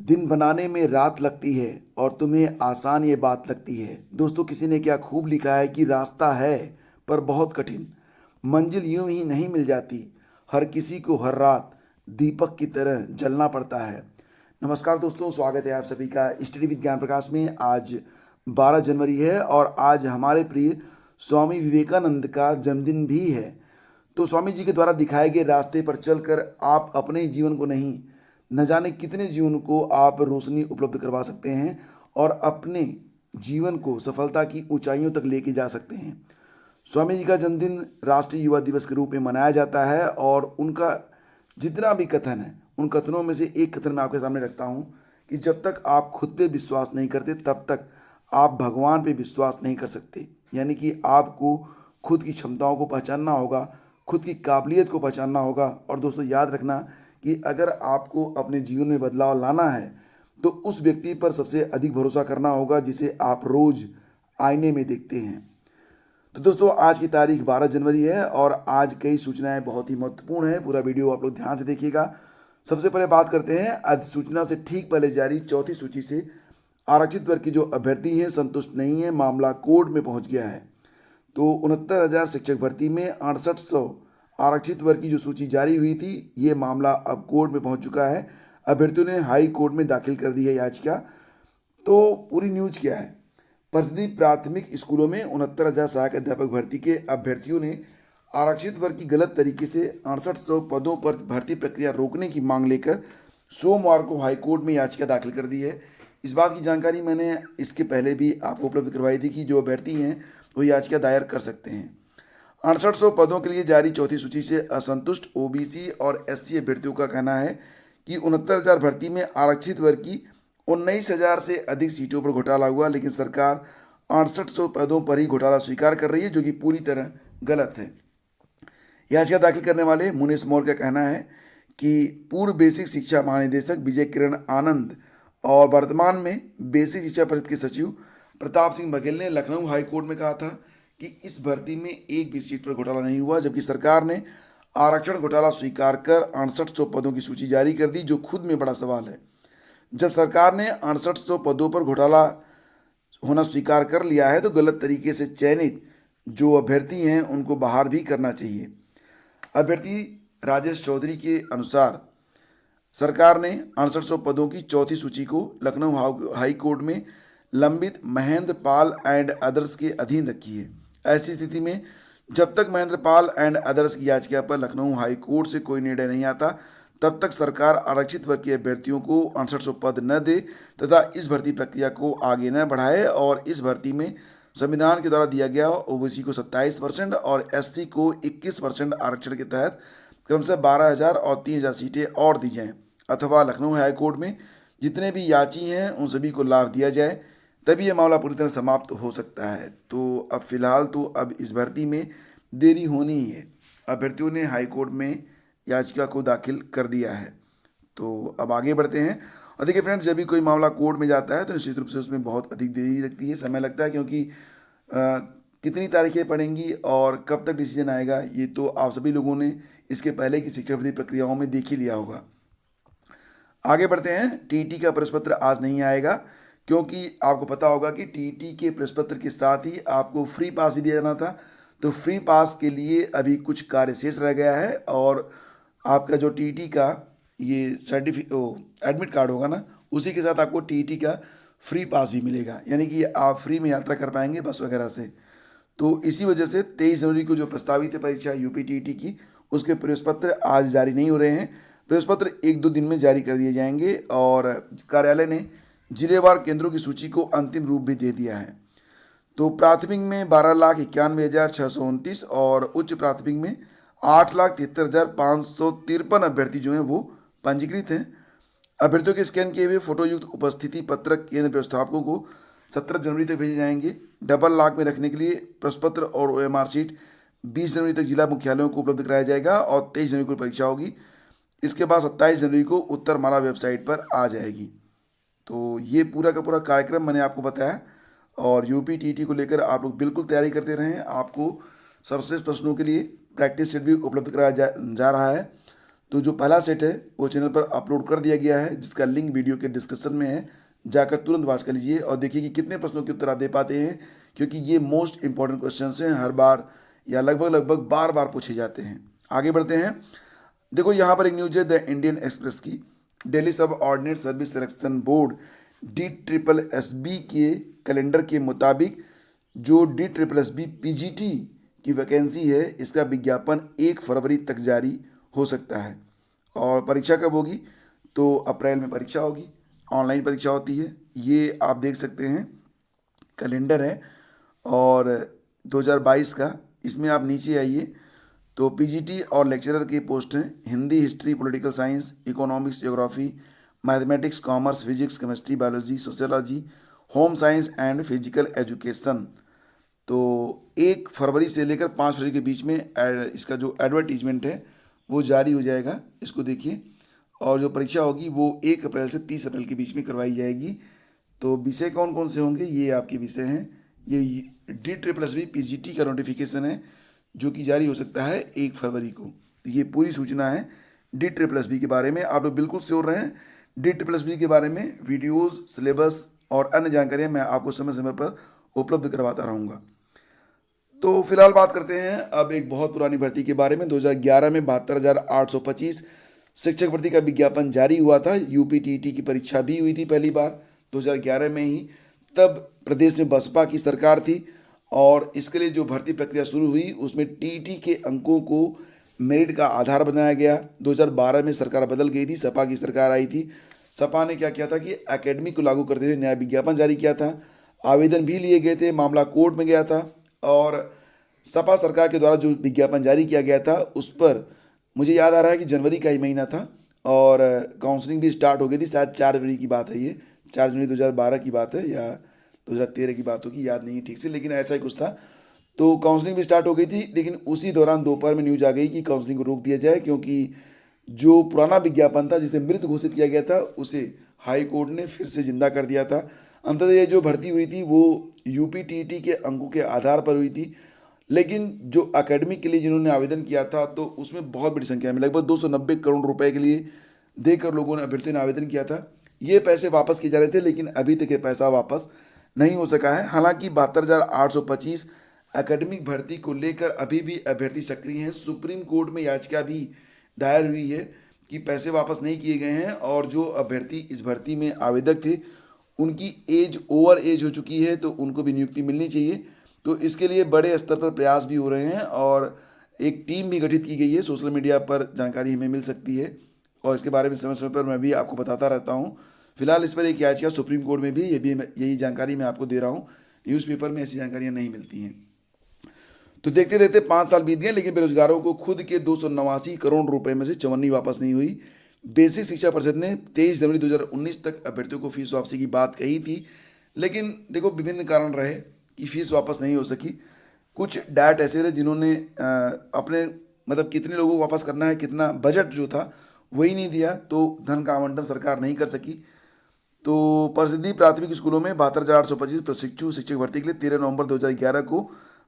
दिन बनाने में रात लगती है और तुम्हें आसान ये बात लगती है। दोस्तों, किसी ने क्या खूब लिखा है कि रास्ता है पर बहुत कठिन। मंजिल यूं ही नहीं मिल जाती। हर किसी को हर रात दीपक की तरह जलना पड़ता है। नमस्कार दोस्तों, स्वागत है आप सभी का स्टडी विद ज्ञान प्रकाश में। आज 12 जनवरी है और आज हमारे प्रिय स्वामी विवेकानंद का जन्मदिन भी है। तो स्वामी जी के द्वारा दिखाए गए रास्ते पर चलकर आप अपने जीवन को नहीं, न जाने कितने जीवन को आप रोशनी उपलब्ध करवा सकते हैं और अपने जीवन को सफलता की ऊंचाइयों तक लेके जा सकते हैं। स्वामी जी का जन्मदिन राष्ट्रीय युवा दिवस के रूप में मनाया जाता है और उनका जितना भी कथन है, उन कथनों में से एक कथन मैं आपके सामने रखता हूँ कि जब तक आप खुद पे विश्वास नहीं करते तब तक आप भगवान पे विश्वास नहीं कर सकते। यानी कि आपको खुद की क्षमताओं को पहचानना होगा, खुद की काबिलियत को पहचानना होगा। और दोस्तों, याद रखना कि अगर आपको अपने जीवन में बदलाव लाना है तो उस व्यक्ति पर सबसे अधिक भरोसा करना होगा जिसे आप रोज़ आईने में देखते हैं। तो दोस्तों, आज की तारीख 12 जनवरी है और आज कई सूचनाएं बहुत ही महत्वपूर्ण है। पूरा वीडियो आप लोग ध्यान से देखिएगा। सबसे पहले बात करते हैं अधिसूचना से ठीक पहले जारी चौथी सूची से आरक्षित वर्ग के जो अभ्यर्थी हैं संतुष्ट नहीं है। मामला कोर्ट में पहुंच गया है। तो 69,000 शिक्षक भर्ती में 6800 आरक्षित वर्ग की जो सूची जारी हुई थी, ये मामला अब कोर्ट में पहुंच चुका है। अभ्यर्थियों ने हाई कोर्ट में दाखिल कर दी है याचिका। तो पूरी न्यूज क्या है? परिषदीय प्राथमिक स्कूलों में 69,000 सहायक अध्यापक भर्ती के अभ्यर्थियों ने आरक्षित वर्ग की गलत तरीके से 6800 पदों पर भर्ती प्रक्रिया रोकने की मांग लेकर सोमवार को हाईकोर्ट में याचिका दाखिल कर दी है। इस बात की जानकारी मैंने इसके पहले भी आपको उपलब्ध करवाई थी कि जो अभ्यर्थी हैं वो याचिका दायर कर सकते हैं। 6800 पदों के लिए जारी चौथी सूची से असंतुष्ट ओबीसी और एससी अभ्यर्थियों का कहना है कि 69,000 भर्ती में आरक्षित वर्ग की 19,000 से अधिक सीटों पर घोटाला हुआ, लेकिन सरकार 6800 पदों पर ही घोटाला स्वीकार कर रही है, जो कि पूरी तरह गलत है। याचिका दाखिल करने वाले मुनीष मौर्य का कहना है कि पूर्व बेसिक शिक्षा महानिदेशक विजय किरण आनंद और वर्तमान में बेसिक शिक्षा परिषद के सचिव प्रताप सिंह बघेल ने लखनऊ हाईकोर्ट में कहा था कि इस भर्ती में एक भी सीट पर घोटाला नहीं हुआ, जबकि सरकार ने आरक्षण घोटाला स्वीकार कर 6800 पदों की सूची जारी कर दी, जो खुद में बड़ा सवाल है। जब सरकार ने 6800 पदों पर घोटाला होना स्वीकार कर लिया है तो गलत तरीके से चयनित जो अभ्यर्थी हैं उनको बाहर भी करना चाहिए। अभ्यर्थी राजेश चौधरी के अनुसार सरकार ने 6800 पदों की चौथी सूची को लखनऊ हाई कोर्ट में लंबित महेंद्र पाल एंड अदर्स के अधीन रखी है। ऐसी स्थिति में जब तक महेंद्र पाल एंड अदर्स की याचिका पर लखनऊ हाई कोर्ट से कोई निर्णय नहीं आता, तब तक सरकार आरक्षित वर्ग के अभ्यर्थियों को 6800 पद न दे तथा इस भर्ती प्रक्रिया को आगे न बढ़ाए। और इस भर्ती में संविधान के द्वारा दिया गया ओबीसी को 27% और एससी को 21% आरक्षण के तहत क्रमशः 12,000 और 3,000 सीटें और दी जाएं, अथवा लखनऊ हाईकोर्ट में जितने भी याची हैं उन सभी को लाभ दिया जाए, तभी यह मामला पूरी तरह समाप्त हो सकता है। तो अब फिलहाल तो अब इस भर्ती में देरी होनी ही है। अभ्यर्थियों ने हाईकोर्ट में याचिका को दाखिल कर दिया है। तो अब आगे बढ़ते हैं। और देखिए फ्रेंड्स, जब भी कोई मामला कोर्ट में जाता है तो निश्चित रूप से उसमें बहुत अधिक देरी लगती है, समय लगता है, क्योंकि कितनी तारीखें पड़ेंगी और कब तक डिसीजन आएगा ये तो आप सभी लोगों ने इसके पहले की शिक्षा भर्ती प्रक्रियाओं में देख ही लिया होगा। आगे बढ़ते हैं। टीटी का प्रश्न पत्र आज नहीं आएगा, क्योंकि आपको पता होगा कि टीटी के प्रश्न पत्र के साथ ही आपको फ्री पास भी दिया जाना था। तो फ्री पास के लिए अभी कुछ कार्य शेष रह गया है और आपका जो टीटी का ये एडमिट कार्ड होगा ना, उसी के साथ आपको टीटी का फ्री पास भी मिलेगा, यानी कि आप फ्री में यात्रा कर पाएंगे बस वगैरह से। तो इसी वजह से 23 जनवरी को जो प्रस्तावित है परीक्षा यूपी टीटी की, उसके प्रवेश पत्र आज जारी नहीं हो रहे हैं। प्रवेश पत्र 1-2 दिन में जारी कर दिए जाएंगे और कार्यालय ने जिलेवार केंद्रों की सूची को अंतिम रूप भी दे दिया है। तो प्राथमिक में 12,91,629 और उच्च प्राथमिक में 8,73,553 अभ्यर्थी जो हैं वो पंजीकृत हैं। अभ्यर्थियों के स्कैन किए हुए फोटोयुक्त उपस्थिति पत्रक केंद्र व्यवस्थापकों को 17 जनवरी तक भेजे जाएंगे। डबल लॉक में रखने के लिए प्रश्न पत्र और ओएमआर सीट 20 जनवरी तक जिला मुख्यालयों को उपलब्ध कराया जाएगा और 23 जनवरी को परीक्षा होगी। इसके बाद 27 जनवरी को उत्तरमाला वेबसाइट पर आ जाएगी। तो ये पूरा का पूरा कार्यक्रम मैंने आपको बताया और यूपी टीटी को लेकर आप लोग बिल्कुल तैयारी करते रहें। आपको सर्वश्रेष्ठ प्रश्नों के लिए प्रैक्टिस सेट भी उपलब्ध कराया जा रहा है। तो जो पहला सेट है वो चैनल पर अपलोड कर दिया गया है, जिसका लिंक वीडियो के डिस्क्रिप्शन में है, जाकर तुरंत वॉच कर लीजिए और देखिए कि कितने प्रश्नों के उत्तर आप दे पाते हैं, क्योंकि ये मोस्ट इंपॉर्टेंट क्वेश्चन हैं, हर बार या लगभग लगभग बार बार पूछे जाते हैं। आगे बढ़ते हैं। देखो यहाँ पर एक न्यूज है द इंडियन एक्सप्रेस की। दिल्ली सब ordinate service selection board DSSB के कैलेंडर के मुताबिक जो DSSB PGT की वैकेंसी है, इसका विज्ञापन 1 फरवरी तक जारी हो सकता है। और परीक्षा कब होगी? तो अप्रैल में परीक्षा होगी, ऑनलाइन परीक्षा होती है। ये आप देख सकते हैं, कैलेंडर है और 2022 का। इसमें आप नीचे आइए तो PGT और लेक्चरर की पोस्ट हैं, Hindi, history, political science, economics, geography, mathematics, commerce, physics, chemistry, biology, sociology, home science and physical education. तो 1 फरवरी से लेकर 5 फरवरी के बीच में इसका जो एडवर्टीजमेंट है वो जारी हो जाएगा, इसको देखिए। और जो परीक्षा होगी वो 1 अप्रैल से 30 अप्रैल के बीच में करवाई जाएगी। तो विषय कौन कौन से होंगे, ये आपके विषय हैं। ये DSSB PGT का नोटिफिकेशन है जो कि जारी हो सकता है 1 फरवरी को। तो ये पूरी सूचना है DSSB के बारे में। आप लोग बिल्कुल श्योर रहें, DSSB के बारे में वीडियोस, सिलेबस और अन्य जानकारियाँ मैं आपको समय समय पर उपलब्ध करवाता रहूँगा। तो फिलहाल बात करते हैं अब एक बहुत पुरानी भर्ती के बारे में। 2011 में 72,825 शिक्षक भर्ती का विज्ञापन जारी हुआ था। UPTT की परीक्षा भी हुई थी पहली बार 2011 में ही। तब प्रदेश में बसपा की सरकार थी और इसके लिए जो भर्ती प्रक्रिया शुरू हुई उसमें TT के अंकों को मेरिट का आधार बनाया गया। 2012 में सरकार बदल गई थी, सपा की सरकार आई थी। सपा ने क्या किया था कि एकेडमी को लागू करते हुए नया विज्ञापन जारी किया था। आवेदन भी लिए गए थे, मामला कोर्ट में गया था और सपा सरकार के द्वारा जो विज्ञापन जारी किया गया था उस पर मुझे याद आ रहा है कि जनवरी का ही महीना था और काउंसलिंग भी स्टार्ट हो गई थी। शायद 4 जनवरी की बात है, ये 4 जनवरी 2012 की बात है या 2013 की बात होगी, याद नहीं है ठीक से, लेकिन ऐसा ही कुछ था। तो काउंसलिंग भी स्टार्ट हो गई थी, लेकिन उसी दौरान दोपहर में न्यूज आ गई कि काउंसलिंग को रोक दिया जाए, क्योंकि जो पुराना विज्ञापन था जिसे मृत घोषित किया गया था उसे हाई कोर्ट ने फिर से जिंदा कर दिया था। अंततः ये जो भर्ती हुई थी वो UPTT के अंकों के आधार पर हुई थी, लेकिन जो एकेडमिक के लिए जिन्होंने आवेदन किया था तो उसमें बहुत बड़ी संख्या में लगभग 290 करोड़ रुपए के लिए देकर लोगों ने, अभ्यर्थियों ने आवेदन किया था। ये पैसे वापस किए जा रहे थे, लेकिन अभी तक ये पैसा वापस नहीं हो सका है। हालांकि 72,825 एकेडमिक भर्ती को लेकर अभी भी अभ्यर्थी सक्रिय हैं। सुप्रीम कोर्ट में याचिका भी दायर हुई है कि पैसे वापस नहीं किए गए हैं और जो अभ्यर्थी इस भर्ती में आवेदक थे उनकी एज ओवर एज हो चुकी है, तो उनको भी नियुक्ति मिलनी चाहिए। तो इसके लिए बड़े स्तर पर प्रयास भी हो रहे हैं और एक टीम भी गठित की गई है। सोशल मीडिया पर जानकारी हमें मिल सकती है और इसके बारे में समय समय पर मैं भी आपको बताता रहता हूँ। फिलहाल इस पर एक याचिका सुप्रीम कोर्ट में भी, यही जानकारी मैं आपको दे रहा हूँ। न्यूज़पेपर में ऐसी जानकारियाँ नहीं मिलती हैं। तो देखते देखते 5 साल बीत गए, लेकिन बेरोजगारों को खुद के 289 करोड़ रुपए में से चवन्नी वापस नहीं हुई। बेसिक शिक्षा परिषद ने 23 जनवरी 2019 तक अभ्यर्थियों को फीस वापसी की बात कही थी, लेकिन देखो विभिन्न कारण रहे कि फीस वापस नहीं हो सकी। कुछ डायट ऐसे रहे जिन्होंने अपने मतलब कितने लोगों को वापस करना है, कितना बजट जो था वही नहीं दिया, तो धन का आवंटन सरकार नहीं कर सकी। तो परिषदीय प्राथमिक स्कूलों में 72,825 प्रशिक्षु शिक्षक भर्ती के लिए 13 नवंबर 2011 को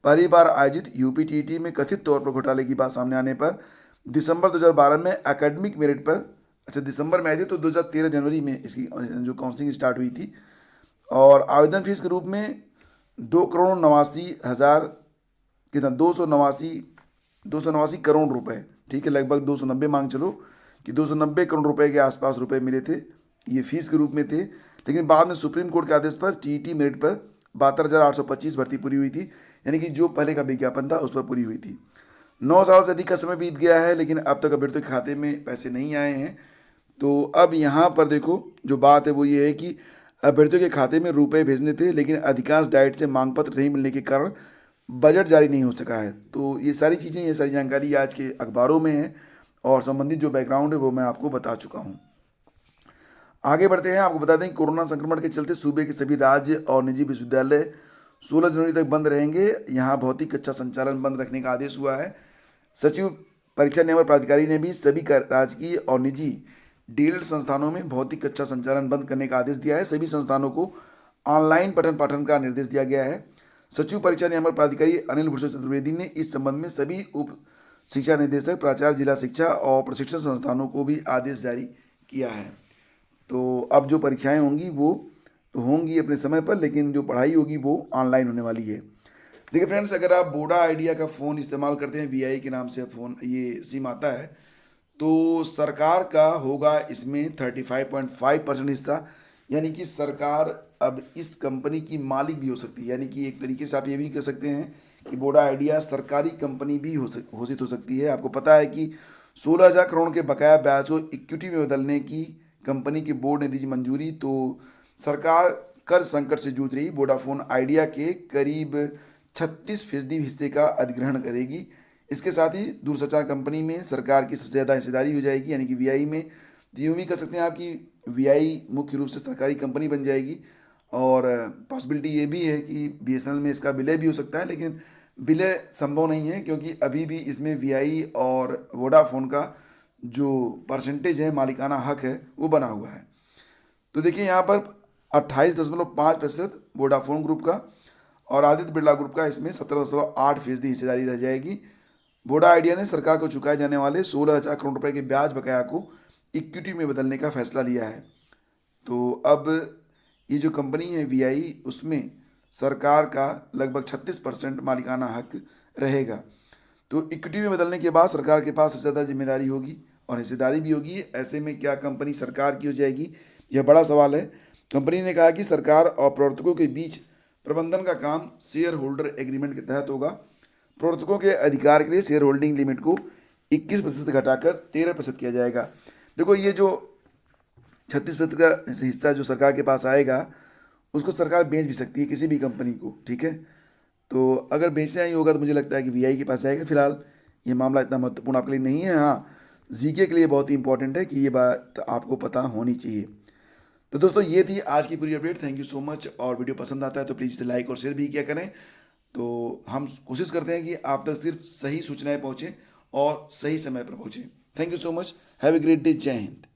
पहली बार आयोजित UPTT में कथित तौर पर घोटाले की बात सामने आने पर दिसंबर 2012 में एकेडमिक मेरिट पर, अच्छा दिसंबर में आई थी, तो 2013 जनवरी में इसकी जो काउंसलिंग स्टार्ट हुई थी और आवेदन फीस के रूप में 2,89,000 कितना 289 करोड़ रुपए, ठीक है, लगभग 290 मांग चलो कि 290 करोड़ रुपए के आसपास रुपए मिले थे, ये फीस के रूप में थे। लेकिन बाद में सुप्रीम कोर्ट के आदेश पर TET मेरिट पर 72,825 भर्ती पूरी हुई थी, यानी कि जो पहले का विज्ञापन था उस पर पूरी हुई थी। 9 साल से अधिक का समय बीत गया है, लेकिन अब तक अभ्यर्थियों के खाते में पैसे नहीं आए हैं। तो अब यहाँ पर देखो जो बात है वो ये है कि अभ्यर्थियों के खाते में रुपए भेजने थे, लेकिन अधिकांश डाइट से मांग पत्र नहीं मिलने के कारण बजट जारी नहीं हो सका है। तो ये सारी चीज़ें, ये सारी जानकारी आज के अखबारों में है और संबंधित जो बैकग्राउंड है वो मैं आपको बता चुका हूँ। आगे बढ़ते हैं। आपको बता दें कि कोरोना संक्रमण के चलते सूबे के सभी राज्य और निजी विश्वविद्यालय 16 जनवरी तक बंद रहेंगे। यहाँ भौतिक कक्षा संचालन बंद रखने का आदेश हुआ है। सचिव परीक्षा नियामक प्राधिकारी ने भी सभी राजकीय और निजी डीएलएड संस्थानों में भौतिक कक्षा संचालन बंद करने का आदेश दिया है। सभी संस्थानों को ऑनलाइन पठन पाठन का निर्देश दिया गया है। सचिव परीक्षा नियामक प्राधिकारी अनिल भूषण चतुर्वेदी ने इस संबंध में सभी उप शिक्षा निदेशक, प्राचार्य, जिला शिक्षा और प्रशिक्षण संस्थानों को भी आदेश जारी किया है। तो अब जो परीक्षाएं होंगी वो तो होंगी अपने समय पर, लेकिन जो पढ़ाई होगी वो ऑनलाइन होने वाली है। देखिए फ्रेंड्स, अगर आप वोडा आइडिया का फ़ोन इस्तेमाल करते हैं, वीआई के नाम से फ़ोन ये सिम आता है, तो सरकार का होगा इसमें 35.5% हिस्सा, यानी कि सरकार अब इस कंपनी की मालिक भी हो सकती है। यानी कि एक तरीके से आप ये भी कह सकते हैं कि वोडा आइडिया सरकारी कंपनी भी घोषित हो सकती है। आपको पता है कि 16,000 करोड़ के बकाया ब्याज को इक्विटी में बदलने की कंपनी के बोर्ड ने दी मंजूरी। तो सरकार कर संकट से जूझ रही वोडाफोन आइडिया के करीब 36% हिस्से का अधिग्रहण करेगी। इसके साथ ही दूरसंचार कंपनी में सरकार की सबसे ज़्यादा हिस्सेदारी हो जाएगी, यानी कि वीआई में। तो यूँ भी कह सकते हैं आप कि वीआई मुख्य रूप से सरकारी कंपनी बन जाएगी। और पॉसिबिलिटी ये भी है कि बीएसएनएल में इसका विलय भी हो सकता है, लेकिन विलय संभव नहीं है क्योंकि अभी भी इसमें वीआई और वोडाफोन का जो परसेंटेज है, मालिकाना हक है, वो बना हुआ है। तो देखिए यहाँ पर 28.5% वोडाफोन ग्रुप का और आदित्य बिरला ग्रुप का इसमें 17.8% हिस्सेदारी रह जाएगी। वोडा आइडिया ने सरकार को चुकाए जाने वाले 16,000 करोड़ रुपए के ब्याज बकाया को इक्विटी में बदलने का फैसला लिया है। तो अब ये जो कंपनी है वीआई, उसमें सरकार का लगभग 36% मालिकाना हक रहेगा। तो इक्विटी में बदलने के बाद सरकार के पास सबसे ज़्यादा जिम्मेदारी होगी और हिस्सेदारी भी होगी। ऐसे में क्या कंपनी सरकार की हो जाएगी, यह बड़ा सवाल है। कंपनी ने कहा कि सरकार और प्रवर्तकों के बीच प्रबंधन का काम शेयर होल्डर एग्रीमेंट के तहत होगा। प्रवर्तकों के अधिकार के लिए शेयर होल्डिंग लिमिट को 21% घटाकर 13% किया जाएगा। देखो ये जो 36% का हिस्सा जो सरकार के पास आएगा, उसको सरकार बेच भी सकती है किसी भी कंपनी को, ठीक है। तो अगर बेचना ही होगा तो मुझे लगता है कि वीआई के पास आएगा। फिलहाल ये मामला इतना महत्वपूर्ण आपके लिए नहीं है। हाँ, जीके के लिए बहुत ही इंपॉर्टेंट है कि ये बात आपको पता होनी चाहिए। तो दोस्तों ये थी आज की पूरी update. Thank you so much. और वीडियो पसंद आता है तो प्लीज़ इसे लाइक और शेयर भी किया करें। तो हम कोशिश करते हैं कि आप तक सिर्फ सही सूचनाएं पहुँचें और सही समय पर पहुँचें। Thank you so much. Have a great day. जय हिंद।